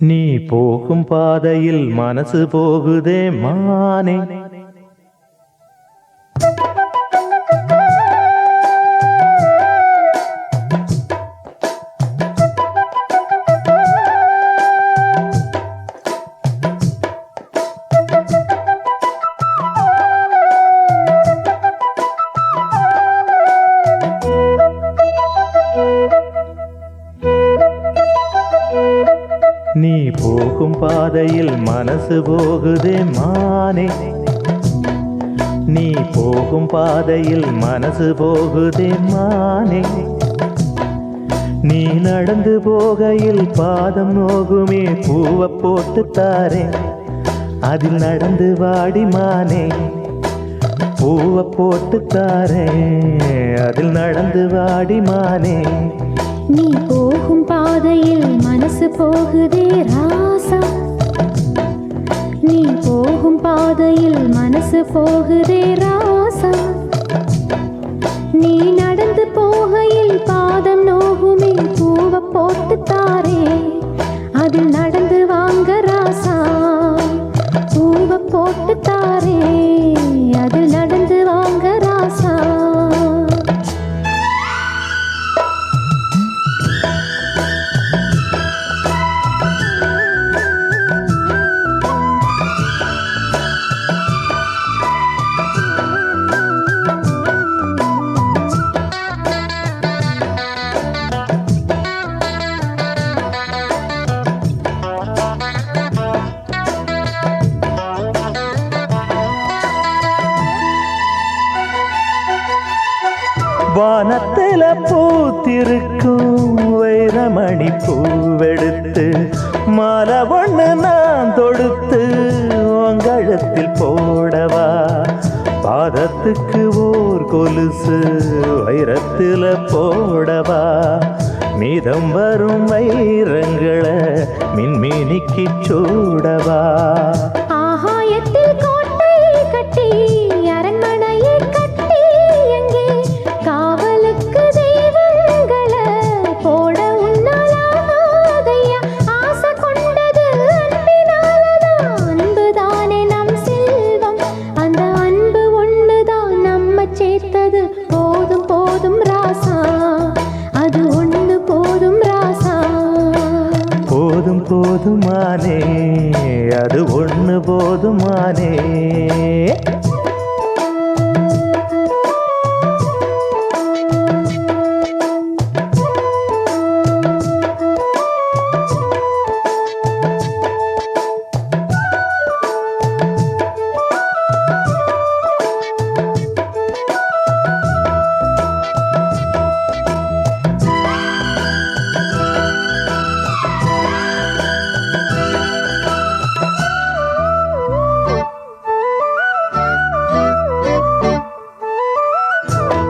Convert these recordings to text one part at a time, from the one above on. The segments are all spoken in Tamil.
நீ போகும் பாதையில் மனசு போகுதே மானே. நீ போகும் பாதையில் மனசு போகுதே மானே. நீ போகும் பாதையில் மனசு போகுதே மானே. நீ நடந்து போகையில் பாதம் நோகுமே பூவை போட்டு தாரே. அதில் நடந்து வாடி மானே. பூவை போட்டு தாரே. அதில் நடந்து வாடி மானே. நீ போகும் பாதையில் மனசு போகுதே ராசா. நீ போகும் பாதையில் மனசு போகுதே ராசா. நீ நடந்து போகையில் பாதம் நோகுமே பூவை போட்டு தாரே. அதில் நடந்து வாங்க ராசா. பூவை போட்டு தாரே. அதில் நடந்து வாங்க ராசா. வானத்தில பூத்திருக்கும் வைரமணி பூவெடுத்து மாலை ஒண்ணு நான் தொடுத்து உங்கழத்தில் போடவா. பாதத்துக்கு ஓர் கொலுசு வைரத்தில போடவா. மீதம் வரும் வைரங்களை மின்மினிக்கு சூடவா. ஆகாயத்தில் கோட்டை கட்டி அரண்மனையை கட்டி எங்கே காவலுக்கு தெய்வங்களை போடவா. போதுமானே அது ஒண்ணு போதுமானே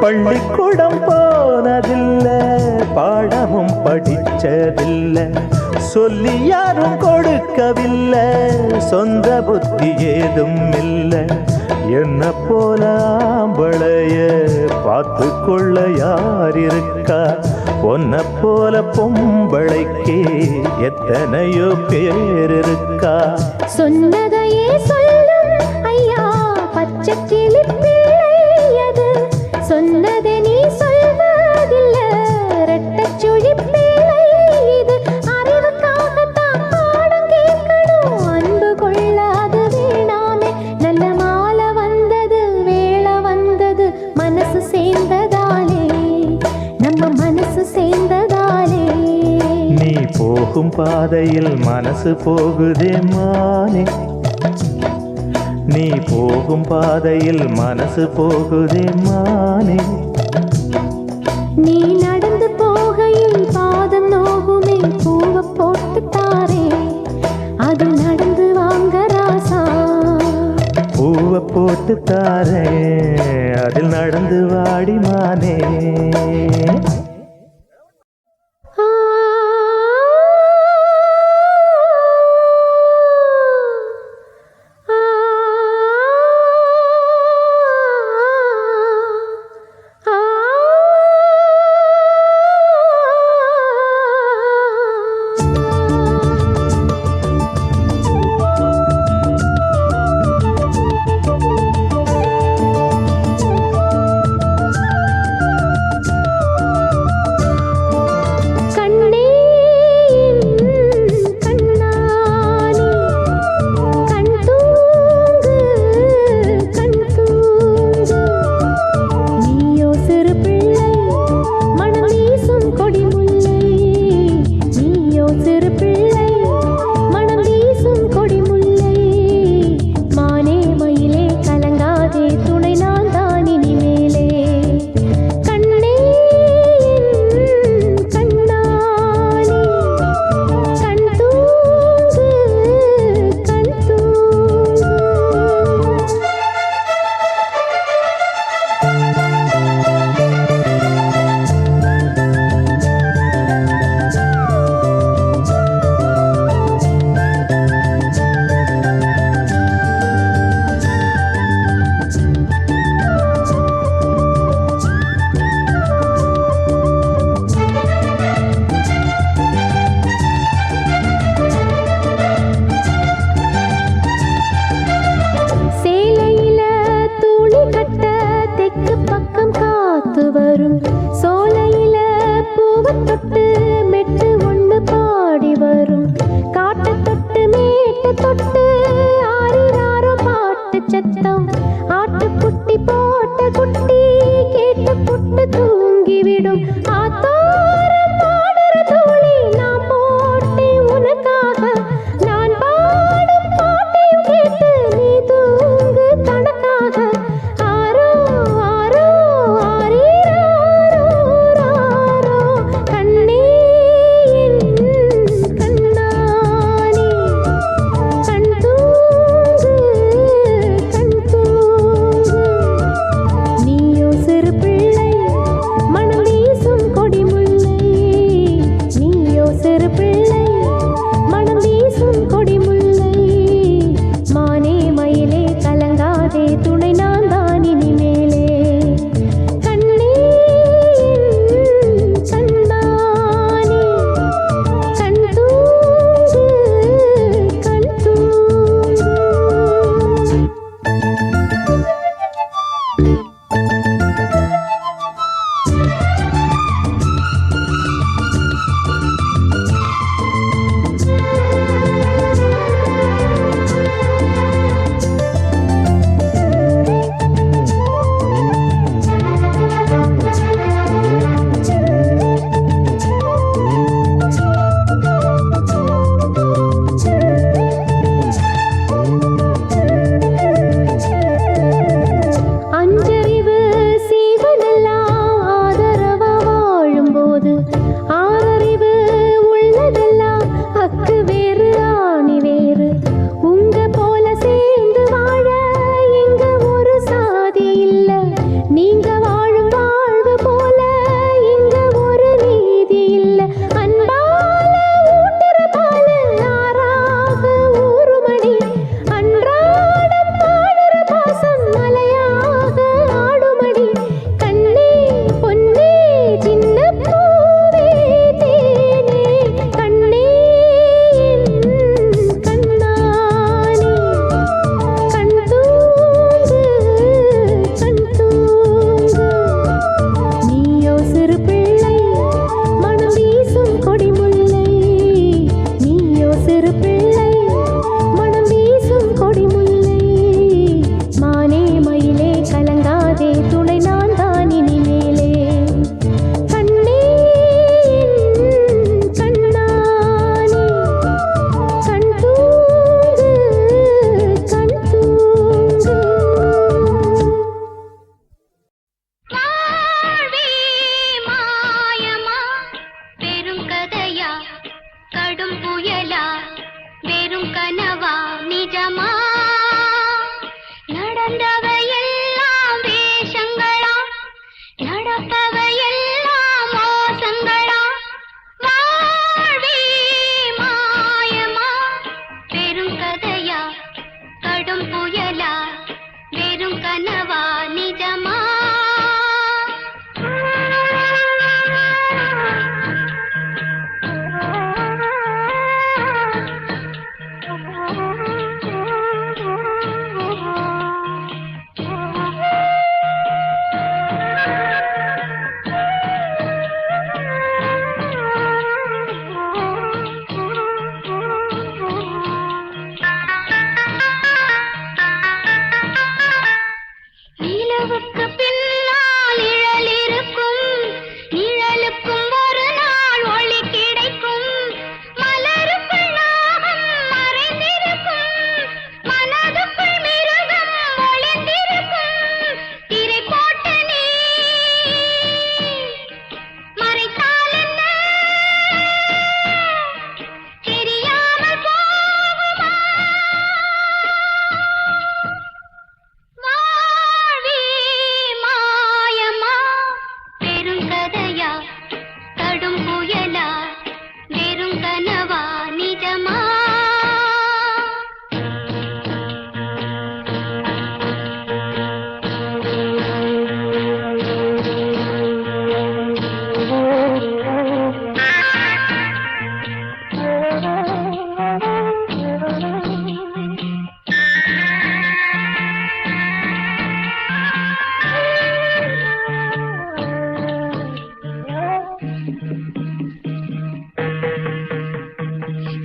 பள்ளிக்கூடம் போனதில்ல பாடமும் படிச்சதில்லை சொல்லி யாரும் கொடுக்கவில்லை சொந்த புத்தி ஏதும் இல்லை என்ன போல ஆம்பளைய பார்த்து கொள்ள யார் இருக்கா பொன்ன போல பொம்பளைக்கு எத்தனையோ பேர் இருக்கா சொன்னதையே சொல்லும் ஐயா பச்சை கிளி பிள்ளையது சொன்னதை நீ சொல்வதில்ல ரெட்டச் சுழி பிள்ளை இது அறிவுக்காகத்தான் பாடம் கேட்கணும் அன்பு கொள்ளாது வேணாமே நல்ல மாலை வந்தது வேளை வந்தது மனசு சேர்ந்ததாலே நம்ம மனசு சேர்ந்ததாலே நீ போகும் பாதையில் மனசு போகுதே மானே நீ போகும் பாதையில் மனசு போகுதே மானே நீ நடந்து போகையில் பாதம் நோகுமே பூவை போட்டு தாரே அது நடந்து வாங்க ராசா பூவை போட்டு தாரே அதில் நடந்து வாடி மானே ஆ, ஆ, ஆ, ஆ. கடும் புயலா வெறும் கனவா நிஜமா நடந்தவையெல்லாம் வேஷங்களா நடப்பவையெல்லாம் மோசங்களா வாழ்வே மாயமா பெரும் கதையா கடும் புயலா வெறும் கனவா நிஜமா நிலவுக்கு பின்னால் நிழல் இருக்கும் நிழலுக்கும் ஒரு நாள் ஒளி கிடைக்கும் மலருக்குள் நாகம் மறைந்திருக்கும் மனதுக்குள் மிருகம் ஒளிந்திருக்கும் திரை போட்ட நீ மறைத்தால் என்ன தெரியாமல் போகுமா வாழ்வே மாயமா பெரும் கதையா கடும் புயலா வெறும் கனவா நிஜமா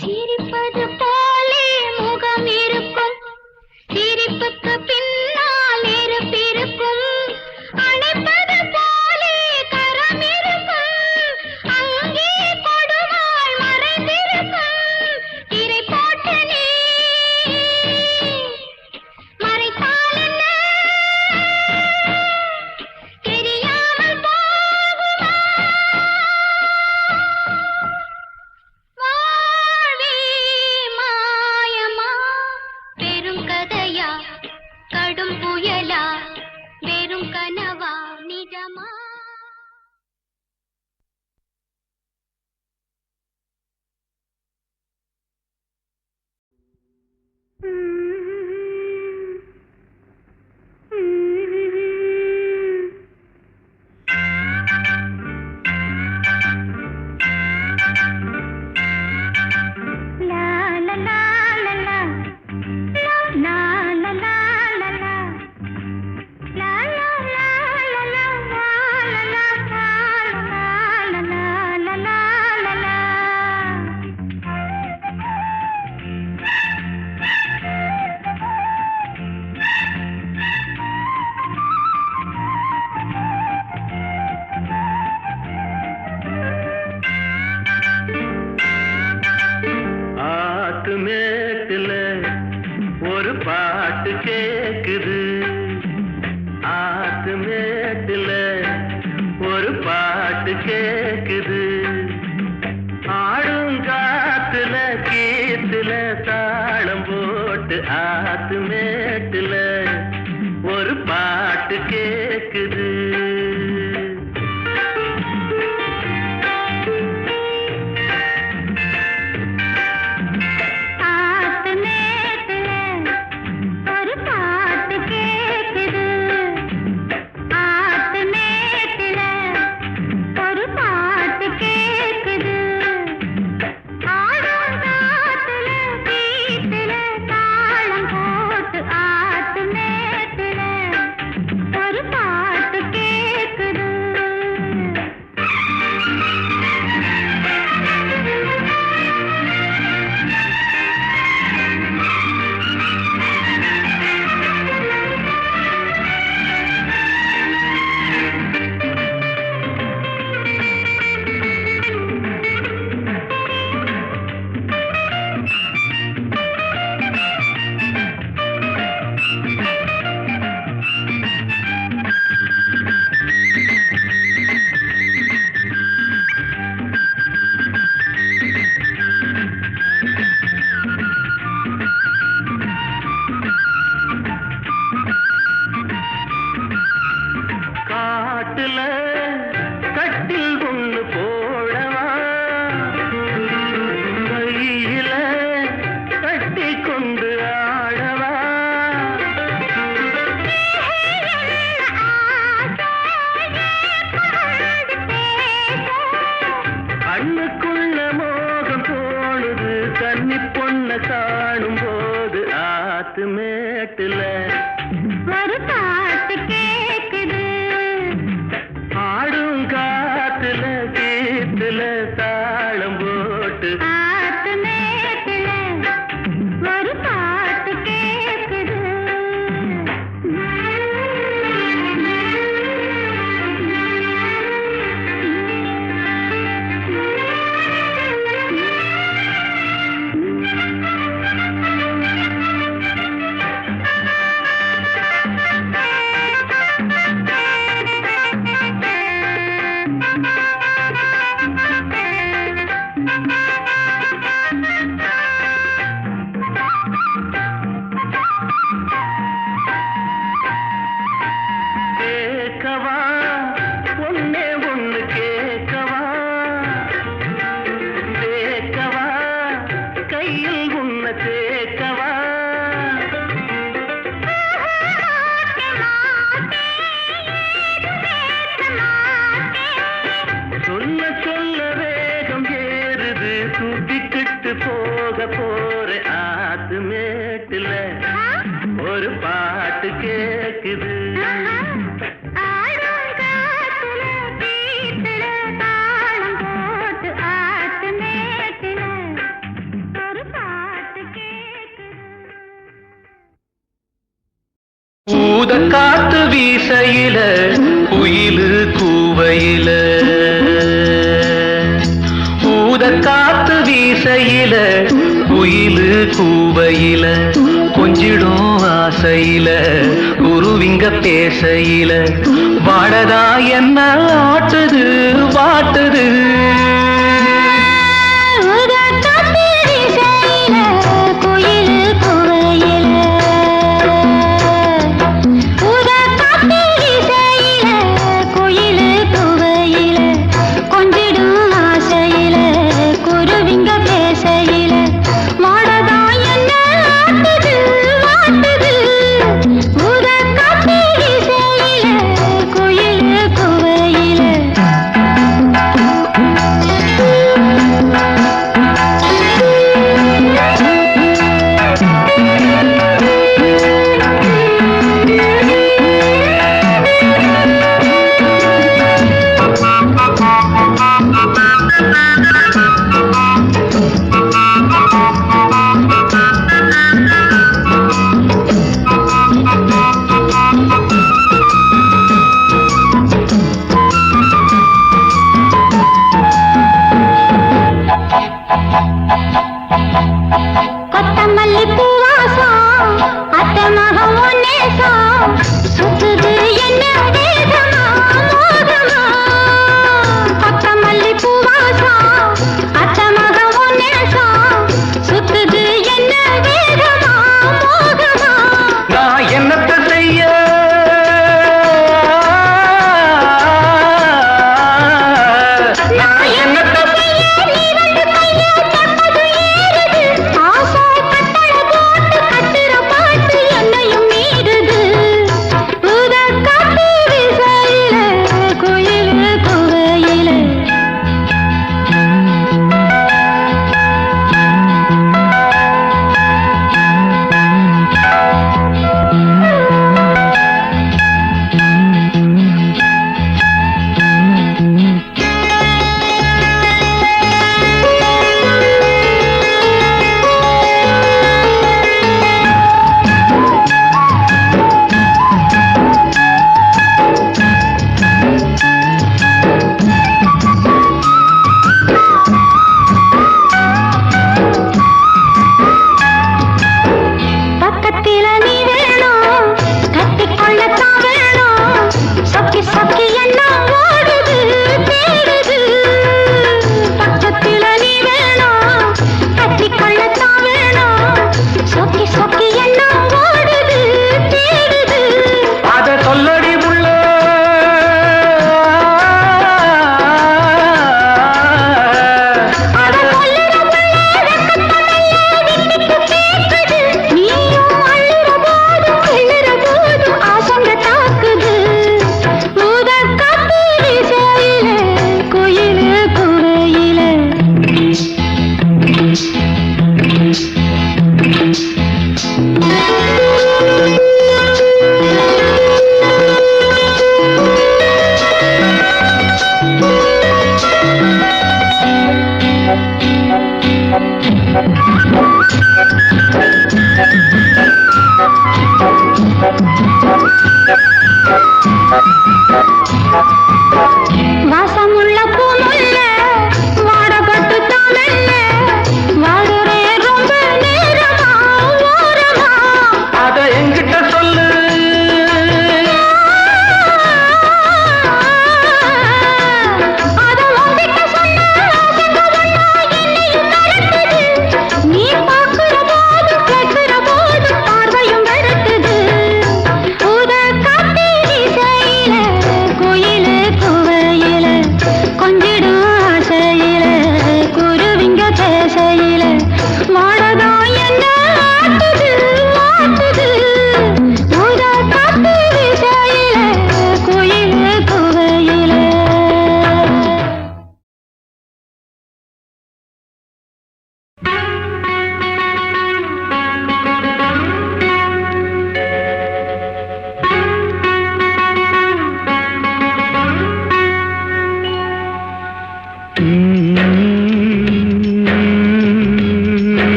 சிரிப்பது போலே முகம் இருக்கும் சிரிப்புக்கு பின்னால் நெருப்பிருக்கும் அணைப்பது போலே கரம் இருக்கும் அங்கே கொடுவாள் மறைந்திருக்கும் திரை போட்ட நீ மறைத்தால் என்ன தெரியாமல் போகுமா வாழ்வே மாயமா பெரும் கதையா கடும் புயலா வெறும் கனவா நிஜமா ஆத்து மேட்டுல ஒரு பாட்டு கேக்குது ஆத்து மேட்டுல ஒரு பாட்டு கேக்குது ஆடும் காத்துல கீத்துல தாளம் போட்டு ஆத்து மேட்டுல ஒரு பாட்டு கேக்குது ஆத்து மேட்டுல ஒரு பாட்டு கேக்குது ஆத்து மேட்டுல ஒரு பாட்டு கேக்குது ஆடும் காத்துல கீத்துல தாளம் போட்டு மேட்டுல ஒரு பாட்டு கேக்குது ஆடும் காத்துல கீத்துல தாளம் போட்டு ஆத்து மேட்டுல ஒரு பாட்டு கேக்குது கேட்கவா ஒன்னே ஒண்ணு கேட்கவா கேட்கவா கையில் உன்ன தேக்கவா சொல்ல சொல்ல வேகம் ஏறுது தூக்கிக்கிட்டு போக போற ஆத்து மேட்டுல ஒரு பாட்டு கேக்குது ஆடும் காத்துல கீத்துல தாளம் போட்டு ஆத்து மேட்டுல ஒரு பாட்டு கேக்குது ஊத காத்து வீசையில குயிலு கூவையில ஊத காத்து வீசையில குயிலு கூவையில கொஞ்சிடும் ஆசையில குருவிங்க பேசையில வாடதா என்ன ஆட்டுது வாட்டுது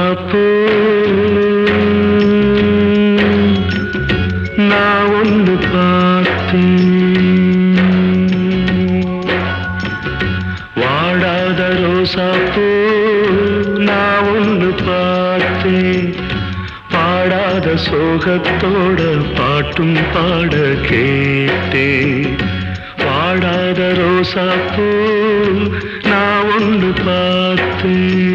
ரோசாப்பூ நான் ஒன்று பார்த்தேன். வாடாத ரோசாப்பூ நான் ஒன்று பார்த்தேன். பாடாத சோகத்தோட பாட்டும் பாட கேட்டேன். வாடாத ரோசாப்பூ நான் ஒன்று பார்த்தேன்.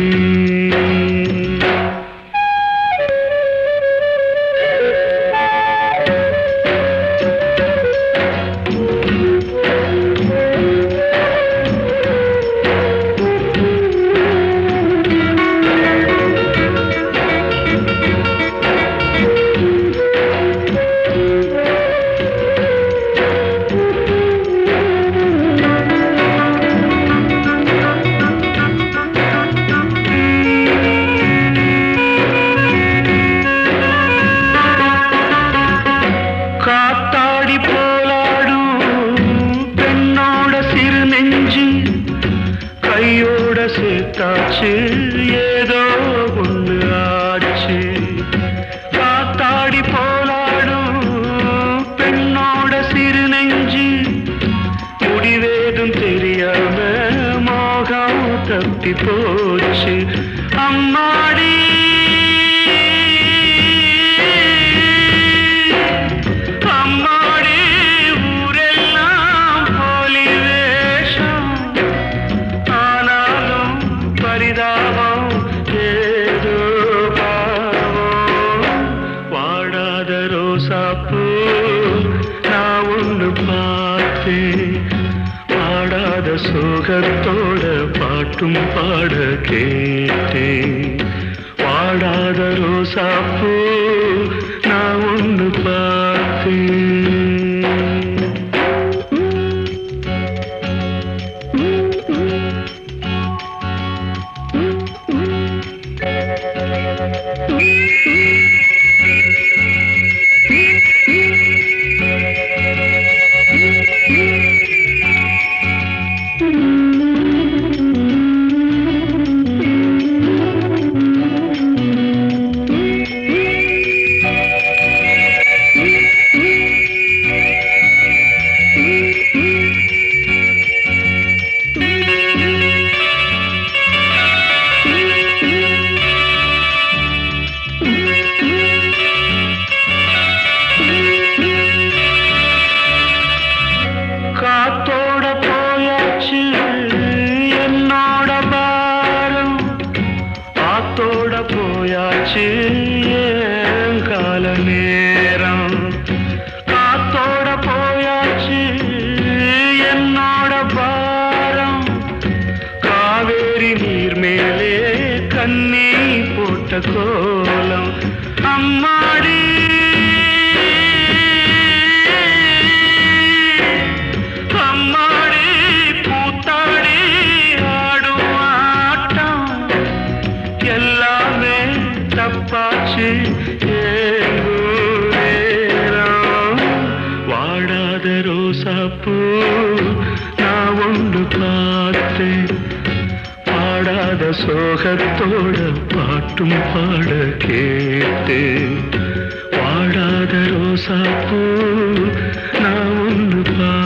காத்தாடி போலாடும் பெண்ணோட சிறு நெஞ்சு கையோட சேர்த்தாச்சு ஏதோ ஒன்று ஆச்சு. காத்தாடி போலாடும் பெண்ணோட சிறு நெஞ்சு முடிவேதும் தெரியாம மோகம் தப்பி போச்சு. அம்மாடி ரோசாப்பூ நான் ஒன்று பார்த்தேன். பாடாத சோகத்தோட பாட்டும் பாட கேட்டேன். வாடாத ரோசாப்பூ நான் ஒன்று பார்த்தேன். காத்தோட போயாச்சு என்னோட பாரம். காத்தோட போயாச்சு என் கால நேரம். காத்தோட போயாச்சு என்னோட பாரம். காவேரி நீர் மேலே கண்ணி போட்ட கோலம். அம்மாடி தப்பாச்சு நேரம். வாடாத ரோசாப்பூ நான் ஒன்று பார்த்தேன். பாடாத சோகத்தோட பாட்டும் பாட கேட்டேன். வாடாத ரோசாப்பூ நான் ஒன்று பார்த்தேன்.